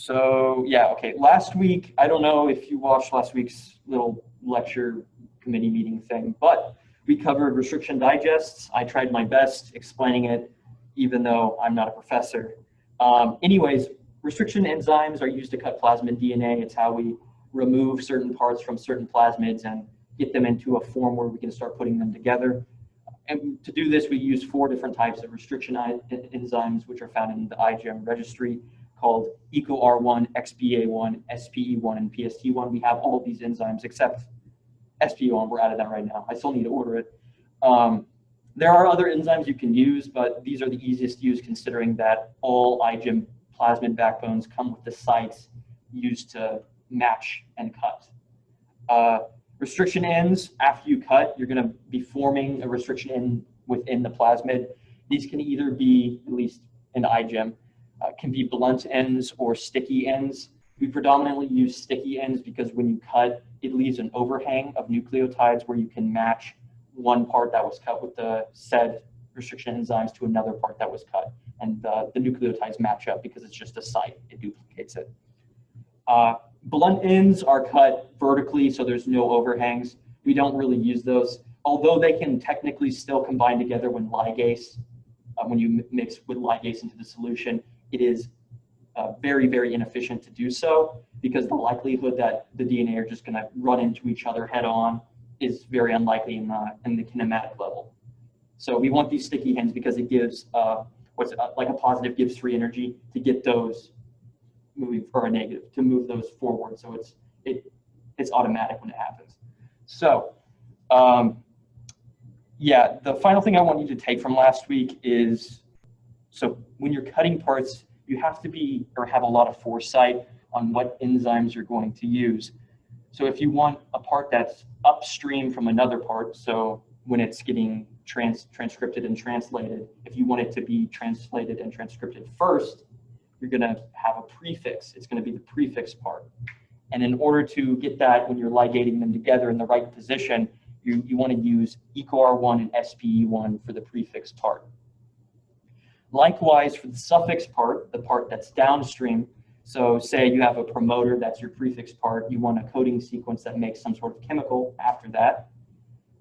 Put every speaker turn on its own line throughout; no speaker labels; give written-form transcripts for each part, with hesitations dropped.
So yeah, okay. Last week, I don't know if you watched last week's little lecture committee meeting thing, but we covered restriction digests. I tried my best explaining it, even though I'm not a professor. Anyways, restriction enzymes are used to cut plasmid DNA. It's how we remove certain parts from certain plasmids and get them into a form where we can start putting them together. And to do this, we use 4 different types of restriction enzymes, which are found in the iGEM registry, called EcoR1, XPA1, SPE1, and PST1. We have all of these enzymes except SPE1. We're out of that right now. I still need to order it. There are other enzymes you can use, but these are the easiest to use considering that all iGEM plasmid backbones come with the sites used to match and cut. Restriction ends, after you cut, you're going to be forming a restriction end within the plasmid. These can either be, at least in iGEM, can be blunt ends or sticky ends. We predominantly use sticky ends because when you cut, it leaves an overhang of nucleotides where you can match one part that was cut with the said restriction enzymes to another part that was cut. And the nucleotides match up because it's just a site, it duplicates it. Blunt ends are cut vertically, so there's no overhangs. We don't really use those, although they can technically still combine together when ligase, when you mix with ligase into the solution. It is very, very inefficient to do so because the likelihood that the DNA are just going to run into each other head on is very unlikely in the kinematic level. So we want these sticky ends because it gives like a positive gives free energy to get those moving, or a negative to move those forward. So it's automatic when it happens. So yeah, the final thing I want you to take from last week is, so when you're cutting parts, you have to be or have a lot of foresight on what enzymes you're going to use. So if you want a part that's upstream from another part, so when it's getting transcripted and translated, if you want it to be translated and transcripted first, you're going to have a prefix. It's going to be the prefix part. And in order to get that, when you're ligating them together in the right position, you want to use EcoR1 and SPE1 for the prefix part. Likewise, for the suffix part, the part that's downstream, so say you have a promoter, that's your prefix part, you want a coding sequence that makes some sort of chemical after that,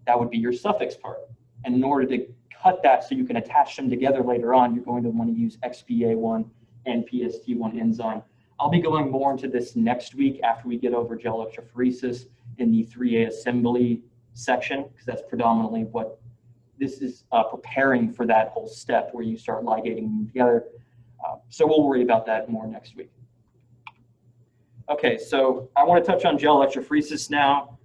that would be your suffix part. And in order to cut that so you can attach them together later on, you're going to want to use XPA1 and PST1 enzyme. I'll be going more into this next week after we get over gel electrophoresis in the 3A assembly section, because that's predominantly what this is preparing for that whole step where you start ligating them together. So we'll worry about that more next week. Okay, so I want to touch on gel electrophoresis now.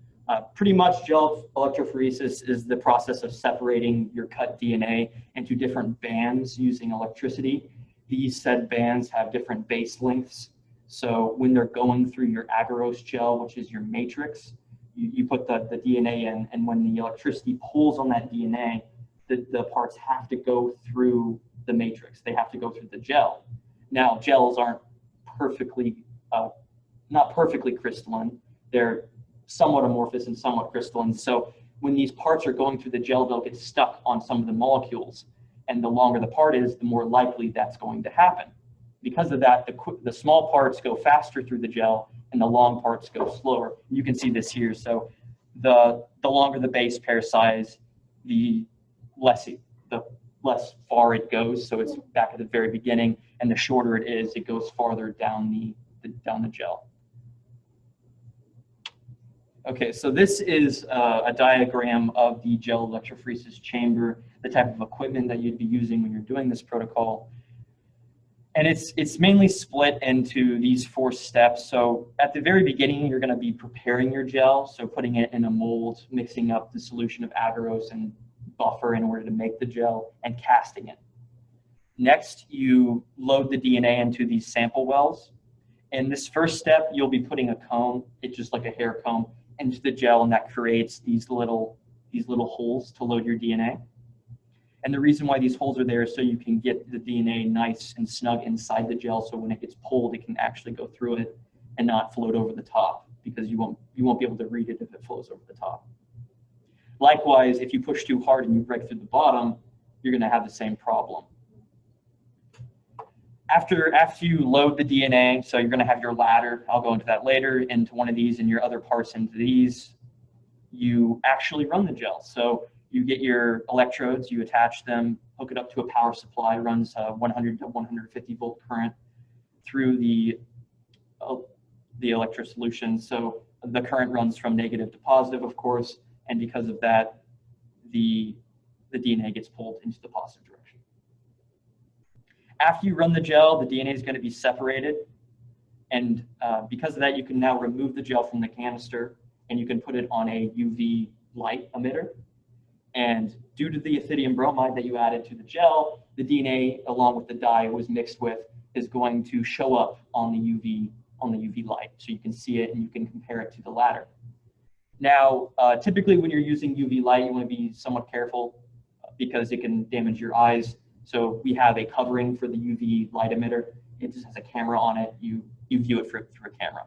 Pretty much gel electrophoresis is the process of separating your cut DNA into different bands using electricity. These said bands have different base lengths. So when they're going through your agarose gel, which is your matrix, you put the DNA in, and when the electricity pulls on that DNA, the parts have to go through the matrix. They have to go through the gel. Now, gels aren't perfectly, not perfectly crystalline. They're somewhat amorphous and somewhat crystalline. So when these parts are going through the gel, they'll get stuck on some of the molecules. And the longer the part is, the more likely that's going to happen. Because of that, the small parts go faster through the gel and the long parts go slower. You can see this here. So the longer the base pair size, the less far it goes. So it's back at the very beginning, and the shorter it is, it goes farther down the gel. Okay, so this is a diagram of the gel electrophoresis chamber, the type of equipment that you'd be using when you're doing this protocol. And it's mainly split into these 4 steps. So at the very beginning, you're going to be preparing your gel, so putting it in a mold, mixing up the solution of agarose and buffer in order to make the gel, and casting it. Next, you load the DNA into these sample wells. In this first step, you'll be putting a comb, it's just like a hair comb, into the gel, and that creates these little holes to load your DNA. And the reason why these holes are there is so you can get the DNA nice and snug inside the gel, so when it gets pulled, it can actually go through it and not float over the top, because you won't be able to read it if it flows over the top. Likewise, if you push too hard and you break through the bottom, you're going to have the same problem. After you load the DNA, so you're going to have your ladder, I'll go into that later, into one of these and your other parts into these, you actually run the gel. So you get your electrodes, you attach them, hook it up to a power supply, runs 100 to 150 volt current through the electro solution. So the current runs from negative to positive, of course, and because of that, the DNA gets pulled into the positive direction. After you run the gel, the DNA is going to be separated, and because of that, you can now remove the gel from the canister, and you can put it on a UV light emitter. And due to the ethidium bromide that you added to the gel, the DNA, along with the dye it was mixed with, is going to show up on the UV light, so you can see it and you can compare it to the ladder. Now, typically when you're using UV light, you want to be somewhat careful because it can damage your eyes. So we have a covering for the UV light emitter. It just has a camera on it. You view it through a camera.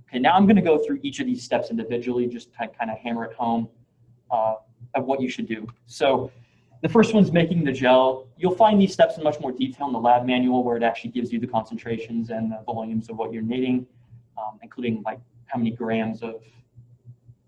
Okay, now I'm going to go through each of these steps individually, just to kind of hammer it home of what you should do. So the first one's making the gel. You'll find these steps in much more detail in the lab manual, where it actually gives you the concentrations and the volumes of what you're needing, including like how many grams of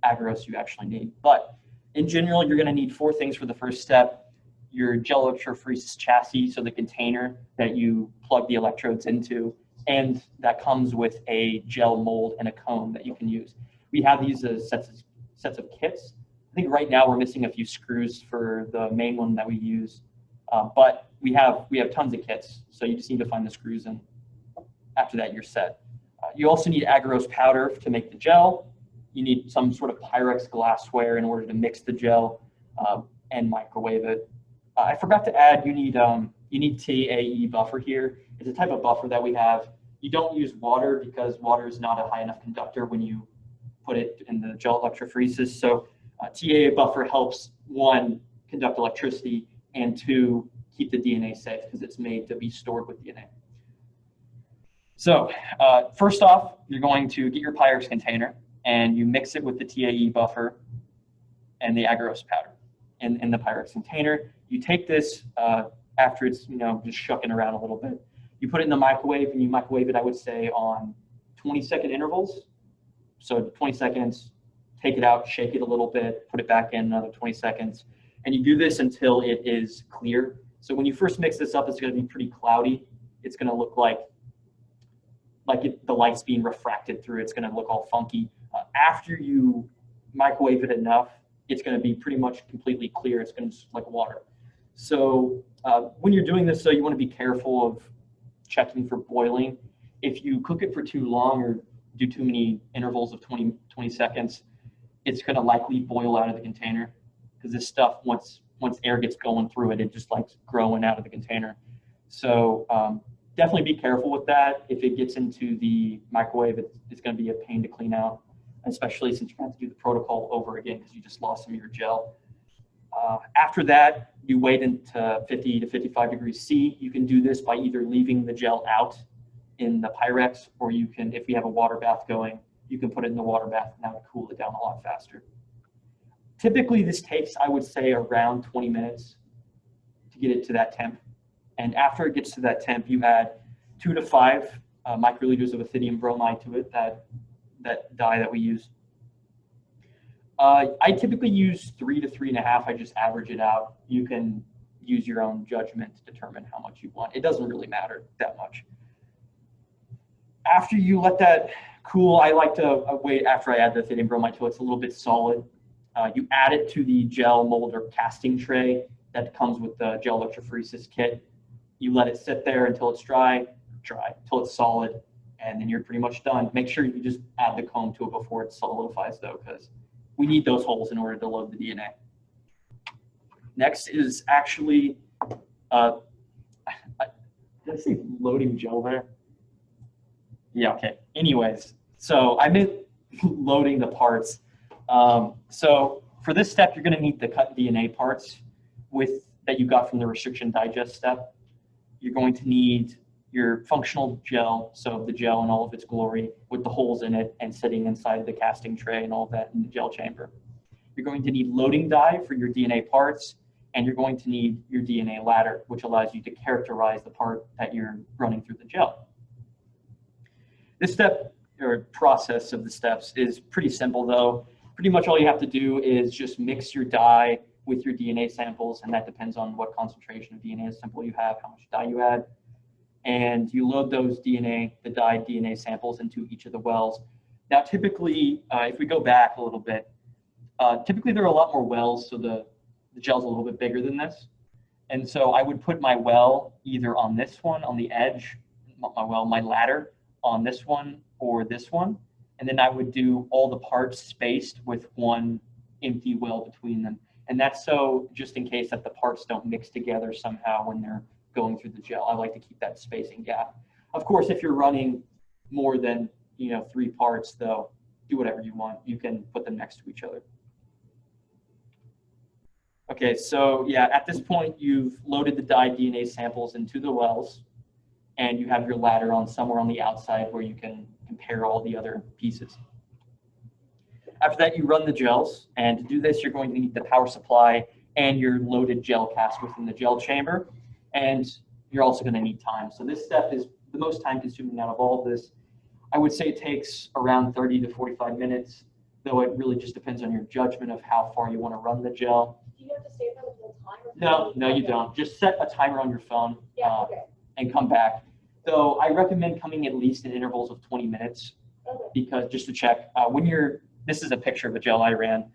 agarose you actually need. But in general, you're going to need 4 things for the first step: your gel electrophoresis chassis, so the container that you plug the electrodes into, and that comes with a gel mold and a cone that you can use. We have these as sets of kits. I think right now we're missing a few screws for the main one that we use, but we have tons of kits, so you just need to find the screws, and after that you're set. You also need agarose powder to make the gel. You need some sort of Pyrex glassware in order to mix the gel and microwave it. I forgot to add, you need TAE buffer here. It's a type of buffer that we have. You don't use water because water is not a high enough conductor when you put it in the gel electrophoresis. So TAE buffer helps, 1, conduct electricity, and 2, keep the DNA safe because it's made to be stored with DNA. So first off, you're going to get your Pyrex container and you mix it with the TAE buffer and the agarose powder in the Pyrex container. You take this after it's just shucking around a little bit. You put it in the microwave, and you microwave it, I would say, on 20-second intervals. So 20 seconds, take it out, shake it a little bit, put it back in another 20 seconds. And you do this until it is clear. So when you first mix this up, it's going to be pretty cloudy. It's going to look like the light's being refracted through. It's going to look all funky. After you microwave it enough, it's going to be pretty much completely clear. It's going to look like water. So when you're doing this, you want to be careful of checking for boiling. If you cook it for too long or do too many intervals of 20 seconds, it's going to likely boil out of the container, because this stuff, once air gets going through it, it just likes growing out of the container. So definitely be careful with that. If it gets into the microwave, it's going to be a pain to clean out, especially since you have to do the protocol over again because you just lost some of your gel. After that, you wait into 50 to 55 degrees C. You can do this by either leaving the gel out in the Pyrex, or you can, if you have a water bath going, you can put it in the water bath and that would cool it down a lot faster. Typically, this takes, I would say, around 20 minutes to get it to that temp. And after it gets to that temp, you add 2 to 5 microliters of ethidium bromide to it, that dye that we use. I typically use 3 to 3.5. I just average it out. You can use your own judgment to determine how much you want. It doesn't really matter that much. After you let that cool, I like to wait after I add the ethidium bromide till it's a little bit solid. You add it to the gel mold or casting tray that comes with the gel electrophoresis kit. You let it sit there until it's dry, until it's solid, and then you're pretty much done. Make sure you just add the comb to it before it solidifies, though, because we need those holes in order to load the DNA. Next is actually, did I say loading gel there? Yeah, okay. Anyways, so I meant loading the parts. So for this step, you're going to need the cut DNA parts that you got from the restriction digest step. You're going to need your functional gel, so the gel in all of its glory with the holes in it and sitting inside the casting tray and all of that in the gel chamber. You're going to need loading dye for your DNA parts, and you're going to need your DNA ladder, which allows you to characterize the part that you're running through the gel. This step, or process of the steps, is pretty simple though. Pretty much all you have to do is just mix your dye with your DNA samples, and that depends on what concentration of DNA sample you have, how much dye you add. And you load those the dyed DNA samples into each of the wells. Now, typically, if we go back a little bit, typically there are a lot more wells, so the gel's a little bit bigger than this. And so I would put my well either on this one, on the edge, my ladder on this one or this one. And then I would do all the parts spaced with one empty well between them. And that's so just in case that the parts don't mix together somehow when they're going through the gel. I like to keep that spacing gap. Of course, if you're running more than 3 parts, though, do whatever you want. You can put them next to each other. Okay, so yeah, at this point, you've loaded the dyed DNA samples into the wells, and you have your ladder on somewhere on the outside where you can compare all the other pieces. After that, you run the gels, and to do this, you're going to need the power supply and your loaded gel cask within the gel chamber, and you're also going to need time. So this step is the most time-consuming out of all of this. I would say it takes around 30 to 45 minutes, though it really just depends on your judgment of how far you want to run the gel.
Do you have to stay there the whole time?
No, you don't. Just set a timer on your phone
Okay.
and come back. Though I recommend coming at least in intervals of 20 minutes, because just to check, this is a picture of a gel I ran.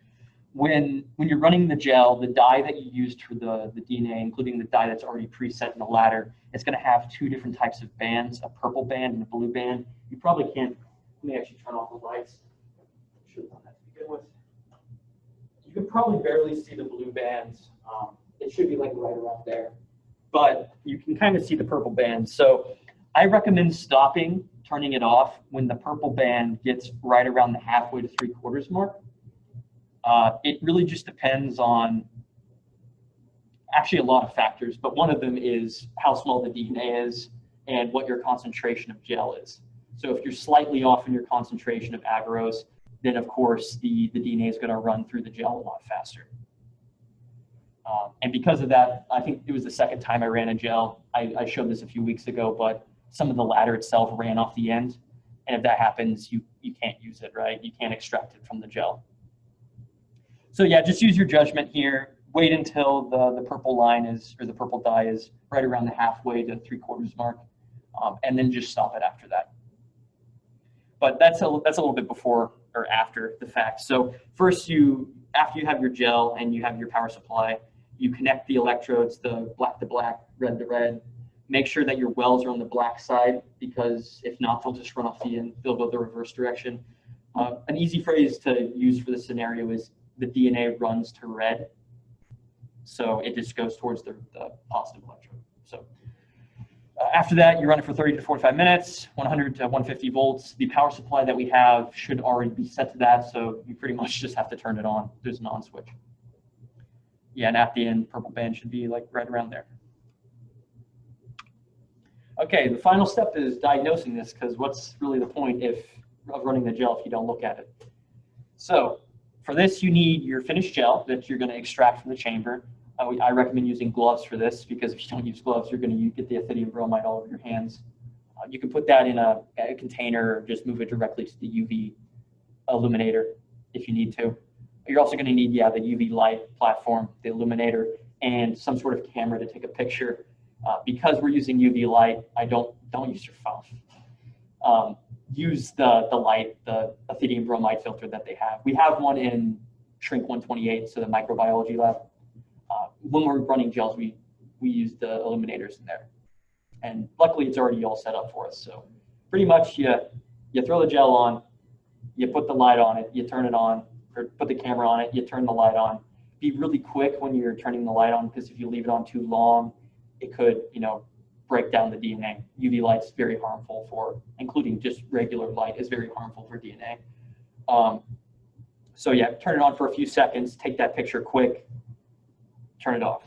When you're running the gel, the dye that you used for the DNA, including the dye that's already preset in the ladder, it's going to have 2 different types of bands, a purple band and a blue band. You probably can't, let me actually turn off the lights. I should have done that to begin with. You can probably barely see the blue bands. It should be like right around there, but you can kind of see the purple band. So I recommend stopping, turning it off when the purple band gets right around the halfway to 3/4 mark. It really just depends on actually a lot of factors, but one of them is how small the DNA is and what your concentration of gel is. So if you're slightly off in your concentration of agarose, then of course the DNA is going to run through the gel a lot faster. And because of that, I think it was the second time I ran a gel. I showed this a few weeks ago, but some of the ladder itself ran off the end. And if that happens, you can't use it, right? You can't extract it from the gel. So yeah, just use your judgment here. Wait until the purple line is, or the purple dye is right around the halfway to 3/4 mark, and then just stop it after that. But that's a little bit before or after the fact. So first, after you have your gel and you have your power supply, you connect the electrodes, the black to black, red to red. Make sure that your wells are on the black side, because if not, they'll just run off the end. They'll go the reverse direction. An easy phrase to use for this scenario is the DNA runs to red. So it just goes towards the positive electrode. So after that, you run it for 30 to 45 minutes, 100 to 150 volts. The power supply that we have should already be set to that, so you pretty much just have to turn it on. There's an on switch. Yeah, and at the end, purple band should be like right around there. Okay, the final step is diagnosing this, because what's really the point of running the gel if you don't look at it? So for this, you need your finished gel that you're going to extract from the chamber. I recommend using gloves for this, because if you don't use gloves, you're going to get the ethidium bromide all over your hands. You can put that in a container or just move it directly to the UV illuminator if you need to. You're also going to need, the UV light platform, the illuminator, and some sort of camera to take a picture. Because we're using UV light, don't use your phone. Use the light, the ethidium bromide filter that they have. We have one in Shrink 128, so the microbiology lab. When we're running gels, we use the illuminators in there. And luckily, it's already all set up for us. So pretty much, you throw the gel on, you put the light on it, you turn it on, or put the camera on it, you turn the light on. Be really quick when you're turning the light on, because if you leave it on too long, it could, break down the DNA. UV light's very harmful for, including just regular light is very harmful for DNA. So yeah, turn it on for a few seconds, take that picture quick, turn it off,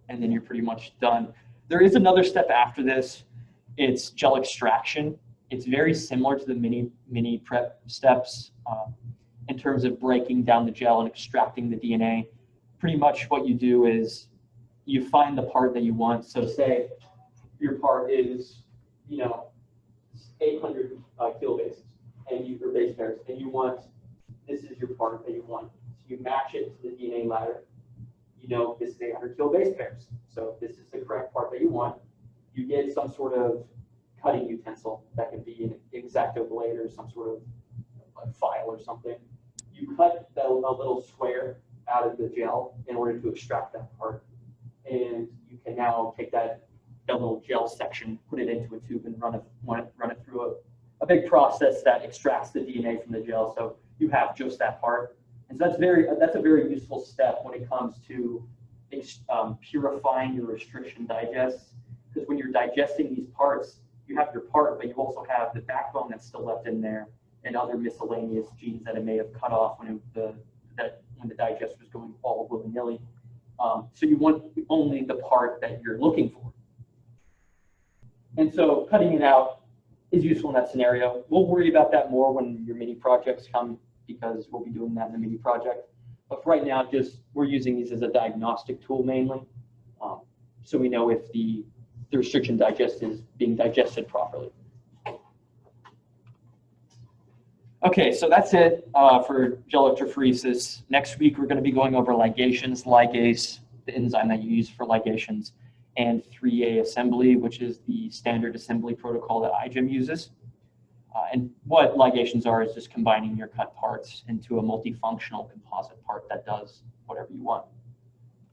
and then you're pretty much done. There is another step after this. It's gel extraction. It's very similar to the mini prep steps in terms of breaking down the gel and extracting the DNA. Pretty much what you do is you find the part that you want. So say your part is, 800 kilobases or base pairs, and you want, this is your part that you want. So you match it to the DNA ladder. This is 800 kilobase pairs. So this is the correct part that you want. You get some sort of cutting utensil that can be an X-Acto blade or some sort of a file or something. You cut a little square out of the gel in order to extract that part. And you can now take that little gel section, put it into a tube, and run it through a big process that extracts the DNA from the gel. So you have just that part. And so that's a very useful step when it comes to purifying your restriction digests. Because when you're digesting these parts, you have your part, but you also have the backbone that's still left in there and other miscellaneous genes that it may have cut off when the digest was going all willy-nilly. So you want only the part that you're looking for. And so cutting it out is useful in that scenario. We'll worry about that more when your mini projects come, because we'll be doing that in the mini project. But for right now, we're using these as a diagnostic tool mainly. So we know if the restriction digest is being digested properly. Okay, so that's it for gel electrophoresis. Next week, we're going to be going over ligations, ligase, the enzyme that you use for ligations, and 3A assembly, which is the standard assembly protocol that iGEM uses. And what ligations are is just combining your cut parts into a multifunctional composite part that does whatever you want.